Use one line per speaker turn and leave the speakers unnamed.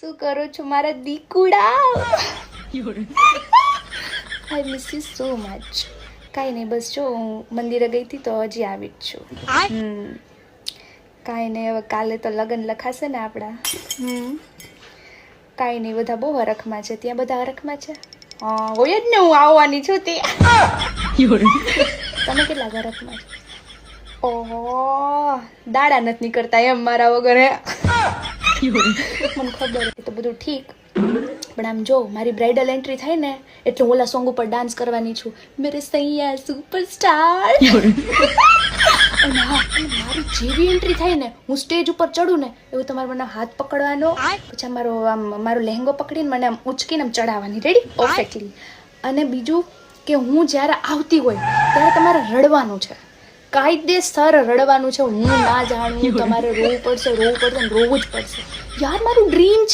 શું કરો છો મારા દીકુડા? I miss you so much. કાંઈ નહીં, બસ જો હું મંદિરે ગઈ હતી તો હજી આવી જ છું. કાંઈ નહીં, હવે કાલે તો લગ્ન લખાશે ને આપણા. કાંઈ નહીં, બધા બહુ હરખમાં છે. ત્યાં બધા હરખમાં છે? હા, હોય જ ને, હું આવવાની છું તે. તમે કેટલા હરખમાં છો? ઓહો, દાડા નથી નીકળતા એમ મારા વગર. મને ખબર છે તો બધું ઠીક, પણ આમ જો મારી બ્રાઇડલ એન્ટ્રી થાય ને એટલે ઓલા સોંગ ઉપર ડાન્સ કરવાની છું, મેરે સૈયા સુપરસ્ટાર. અને હા, મારી જેવી એન્ટ્રી થાય ને, હું સ્ટેજ ઉપર ચડું ને એવું તમારે મને હાથ પકડવાનો, પછી મારો લહેંગો પકડીને મને આમ ઉચકીને આમ ચડાવવાની. રેડી? પરફેક્ટલી. અને બીજું કે હું જ્યારે આવતી હોય ત્યારે તમારે રડવાનું છે, કાયદેસર રડવાનું છે. હું ના જાણું, તમારે રોવું પડશે ને રોવું જ પડશે. યાર, મારું ડ્રીમ છે.